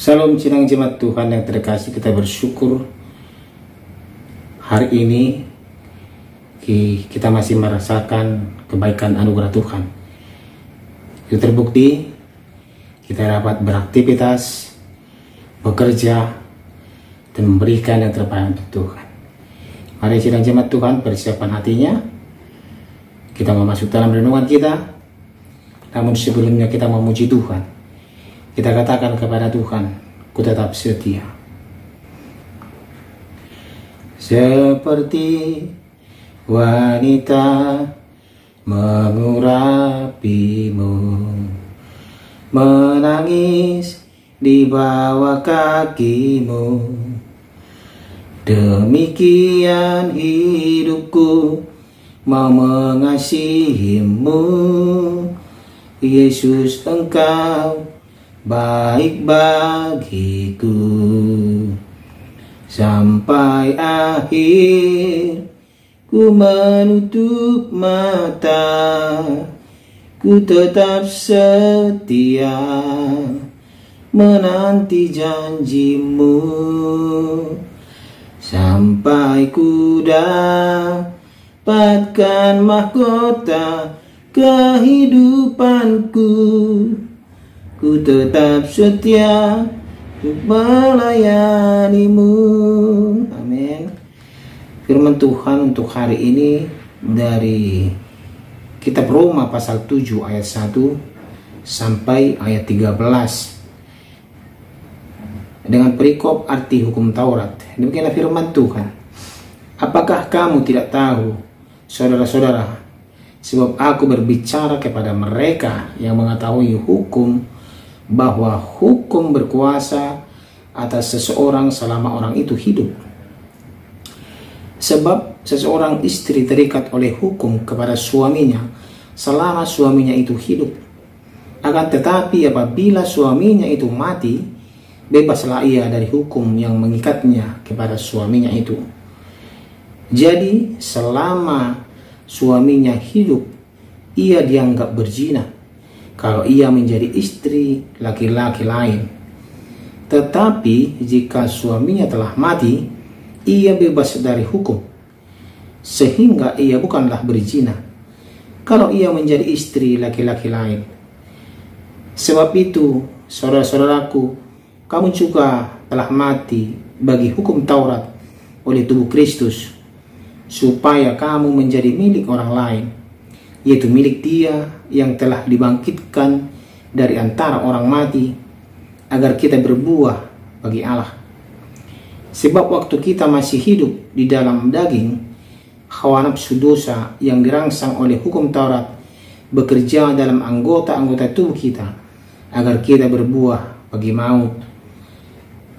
Salam Cinang Jemaat Tuhan yang terkasih, kita bersyukur hari ini kita masih merasakan kebaikan anugerah Tuhan. Itu terbukti kita dapat beraktivitas, bekerja, dan memberikan yang terbaik untuk Tuhan. Mari Cinang Jemaat Tuhan persiapkan hatinya. Kita mau masuk dalam renungan kita. Namun sebelumnya kita memuji Tuhan. Kita katakan kepada Tuhan, ku tetap setia. Seperti wanita mengurapimu, menangis di bawah kakimu. Demikian hidupku mau mengasihimu, Yesus, Engkau baik bagiku. Sampai akhir ku menutup mata, ku tetap setia menanti janjimu. Sampai ku dapatkan mahkota kehidupanku, ku tetap setia untuk melayanimu. Amin. Firman Tuhan untuk hari ini dari kitab Roma pasal 7 ayat 1 sampai ayat 13 dengan perikop arti hukum Taurat. Demikianlah firman Tuhan. Apakah kamu tidak tahu, saudara-saudara, sebab aku berbicara kepada mereka yang mengetahui hukum, bahwa hukum berkuasa atas seseorang selama orang itu hidup. Sebab seseorang istri terikat oleh hukum kepada suaminya selama suaminya itu hidup. Akan tetapi apabila suaminya itu mati, bebaslah ia dari hukum yang mengikatnya kepada suaminya itu. Jadi selama suaminya hidup, ia dianggap berzina kalau ia menjadi istri laki-laki lain. Tetapi jika suaminya telah mati, ia bebas dari hukum, sehingga ia bukanlah berzina kalau ia menjadi istri laki-laki lain. Sebab itu, saudara-saudaraku, kamu juga telah mati bagi hukum Taurat oleh tubuh Kristus, supaya kamu menjadi milik orang lain, yaitu milik Dia yang telah dibangkitkan dari antara orang mati, agar kita berbuah bagi Allah. Sebab waktu kita masih hidup di dalam daging, hawa nafsu dosa yang dirangsang oleh hukum Taurat bekerja dalam anggota-anggota tubuh kita, agar kita berbuah bagi maut.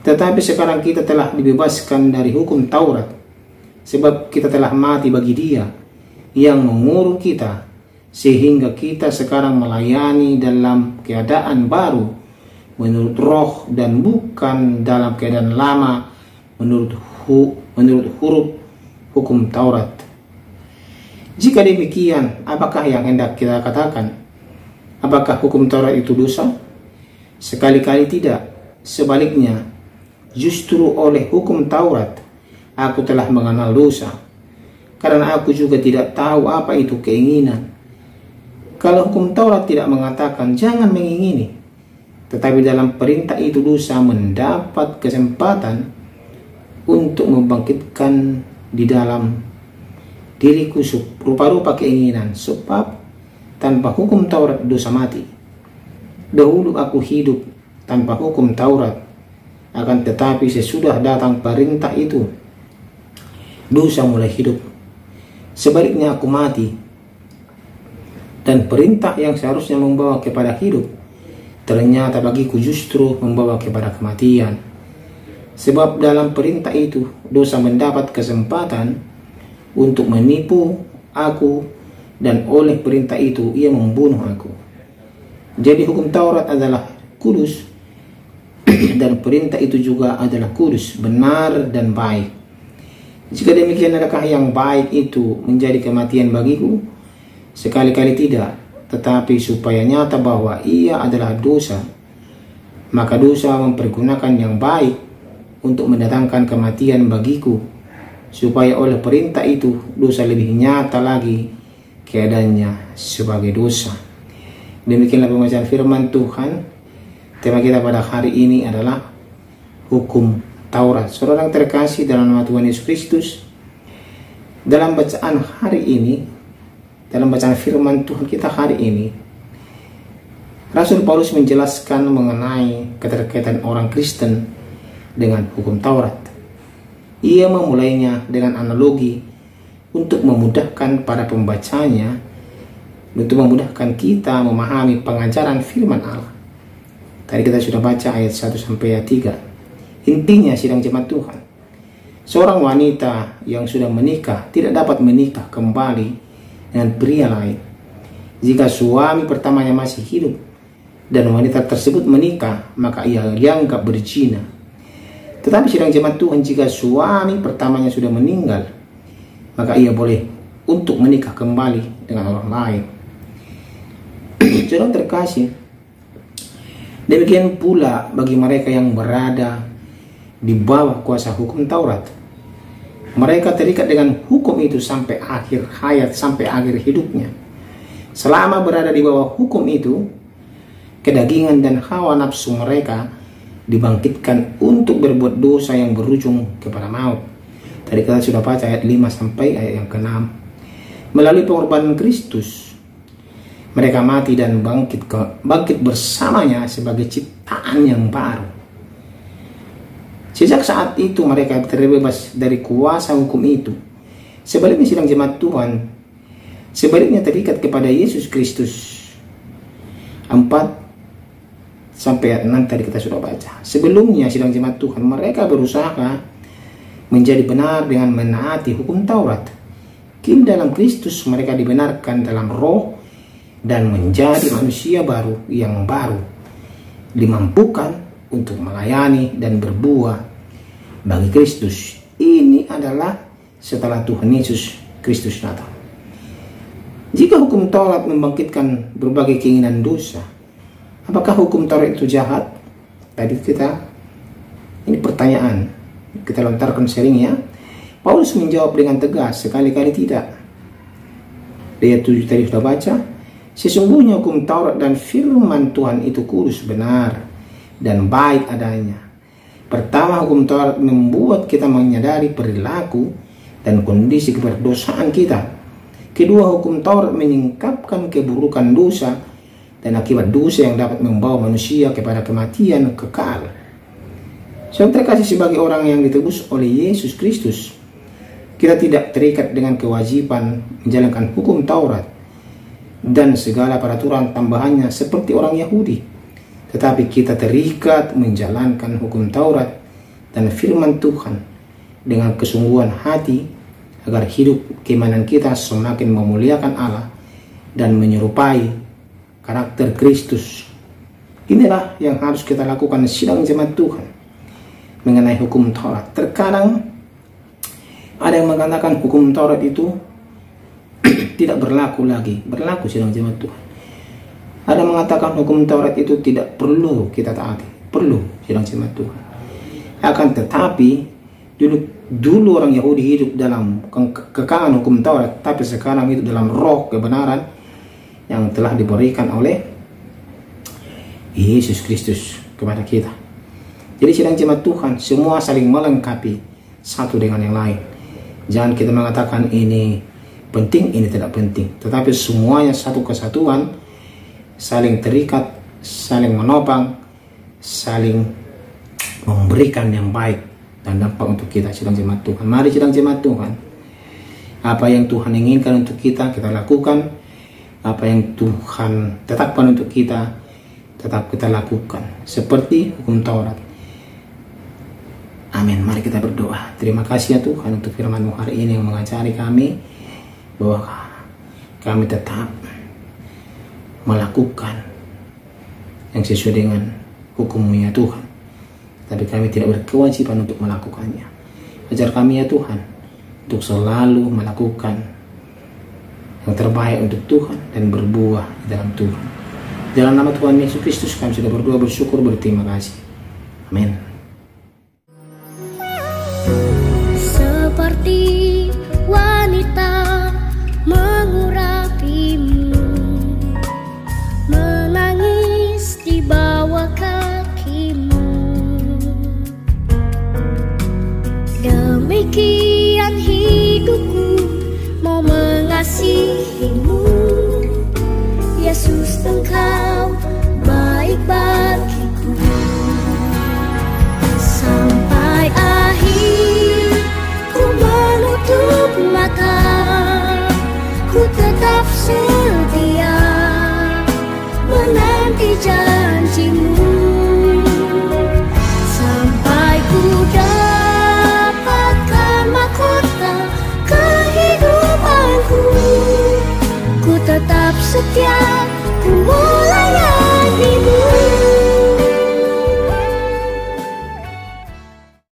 Tetapi sekarang kita telah dibebaskan dari hukum Taurat, sebab kita telah mati bagi Dia yang mengurung kita, sehingga kita sekarang melayani dalam keadaan baru menurut roh, dan bukan dalam keadaan lama menurut huruf hukum Taurat. Jika demikian, apakah yang hendak kita katakan? Apakah hukum Taurat itu dosa? Sekali-kali tidak. Sebaliknya, justru oleh hukum Taurat aku telah mengenal dosa, karena aku juga tidak tahu apa itu keinginan. Kalau hukum Taurat tidak mengatakan jangan mengingini, tetapi dalam perintah itu dosa mendapat kesempatan untuk membangkitkan di dalam diriku rupa-rupa keinginan. Sebab tanpa hukum Taurat dosa mati. Dahulu aku hidup tanpa hukum Taurat, akan tetapi sesudah datang perintah itu, dosa mulai hidup. Sebaliknya aku mati, dan perintah yang seharusnya membawa kepada hidup, ternyata bagiku justru membawa kepada kematian. Sebab dalam perintah itu, dosa mendapat kesempatan untuk menipu aku, dan oleh perintah itu ia membunuh aku. Jadi hukum Taurat adalah kudus, dan perintah itu juga adalah kudus, benar dan baik. Jika demikian, adakah yang baik itu menjadi kematian bagiku? Sekali-kali tidak, tetapi supaya nyata bahwa ia adalah dosa, maka dosa mempergunakan yang baik untuk mendatangkan kematian bagiku, supaya oleh perintah itu dosa lebih nyata lagi keadaannya sebagai dosa. Demikianlah pembacaan firman Tuhan. Tema kita pada hari ini adalah hukum Taurat. Saudara yang terkasih dalam nama Tuhan Yesus Kristus, dalam bacaan hari ini, dalam bacaan firman Tuhan kita hari ini, Rasul Paulus menjelaskan mengenai keterkaitan orang Kristen dengan hukum Taurat. Ia memulainya dengan analogi untuk memudahkan para pembacanya, untuk memudahkan kita memahami pengajaran firman Allah. Tadi kita sudah baca ayat 1 sampai ayat 3. Intinya sidang jemaat Tuhan, seorang wanita yang sudah menikah tidak dapat menikah kembali dengan pria lain jika suami pertamanya masih hidup dan wanita tersebut menikah, maka ia dianggap berzina. Tetapi sidang jemaat Tuhan, jika suami pertamanya sudah meninggal, maka ia boleh untuk menikah kembali dengan orang lain. Saudara terkasih, demikian pula bagi mereka yang berada di bawah kuasa hukum Taurat. Mereka terikat dengan hukum itu sampai akhir hayat, sampai akhir hidupnya. Selama berada di bawah hukum itu, kedagingan dan hawa nafsu mereka dibangkitkan untuk berbuat dosa yang berujung kepada maut. Tadi kita sudah baca ayat 5 sampai ayat yang ke-6. Melalui pengorbanan Kristus, mereka mati dan bangkit bersamanya sebagai ciptaan yang baru. Sejak saat itu mereka terbebas dari kuasa hukum itu. Sebaliknya sidang jemaat Tuhan, sebaliknya terikat kepada Yesus Kristus. 4 sampai ayat 6 tadi kita sudah baca. Sebelumnya sidang jemaat Tuhan, mereka berusaha menjadi benar dengan menaati hukum Taurat. Kini dalam Kristus mereka dibenarkan dalam roh dan menjadi manusia baru yang baru, dimampukan untuk melayani dan berbuah bagi Kristus. Ini adalah setelah Tuhan Yesus Kristus datang. Jika hukum Taurat membangkitkan berbagai keinginan dosa, apakah hukum Taurat itu jahat? Tadi ini pertanyaan kita lontarkan sering ya. Paulus menjawab dengan tegas, sekali-kali tidak. Ayat 7 tadi sudah baca. Sesungguhnya hukum Taurat dan firman Tuhan itu kudus, benar, dan baik adanya. Pertama, hukum Taurat membuat kita menyadari perilaku dan kondisi keberdosaan kita. Kedua, hukum Taurat menyingkapkan keburukan dosa dan akibat dosa yang dapat membawa manusia kepada kematian kekal. Saudara terkasih, sebagai orang yang ditebus oleh Yesus Kristus, kita tidak terikat dengan kewajiban menjalankan hukum Taurat dan segala peraturan tambahannya seperti orang Yahudi. Tetapi kita terikat menjalankan hukum Taurat dan firman Tuhan dengan kesungguhan hati, agar hidup keimanan kita semakin memuliakan Allah dan menyerupai karakter Kristus. Inilah yang harus kita lakukan sidang jemaat Tuhan mengenai hukum Taurat. Terkadang ada yang mengatakan hukum Taurat itu tidak berlaku lagi. Berlaku sidang jemaat Tuhan. Ada yang mengatakan hukum Taurat itu tidak perlu kita taati. Perlu sidang jemaat Tuhan. Akan tetapi dulu orang Yahudi hidup dalam kekangan hukum Taurat, tapi sekarang itu dalam roh kebenaran yang telah diberikan oleh Yesus Kristus kepada kita. Jadi sidang jemaat Tuhan, semua saling melengkapi satu dengan yang lain. Jangan kita mengatakan ini penting, ini tidak penting, tetapi semuanya satu kesatuan, saling terikat, saling menopang, saling memberikan yang baik dan dampak untuk kita sidang jemaat Tuhan. Mari sidang jemaat Tuhan, apa yang Tuhan inginkan untuk kita lakukan. Apa yang Tuhan tetapkan untuk kita, tetap kita lakukan seperti hukum Taurat. Amin. Mari kita berdoa. Terima kasih ya Tuhan untuk firman-Mu hari ini yang mengajari kami bahwa kami tetap melakukan yang sesuai dengan hukum-Mu ya Tuhan, tapi kami tidak berkewajiban untuk melakukannya. Ajar kami ya Tuhan untuk selalu melakukan yang terbaik untuk Tuhan dan berbuah di dalam Tuhan. Dalam nama Tuhan Yesus Kristus kami sudah berdoa, bersyukur, berterima kasih. Amin. Seperti wanita mengurapimu, menangis di bawah kakimu, demikian hidupku mau mengasihimu. Yesus, Engkau baik bagiku. Sampai akhir ku menutup mata, ku tetap setia menanti janjimu. Sampai ku dapatkan mahkota kehidupanku, ku tetap setia, ku melayanimu.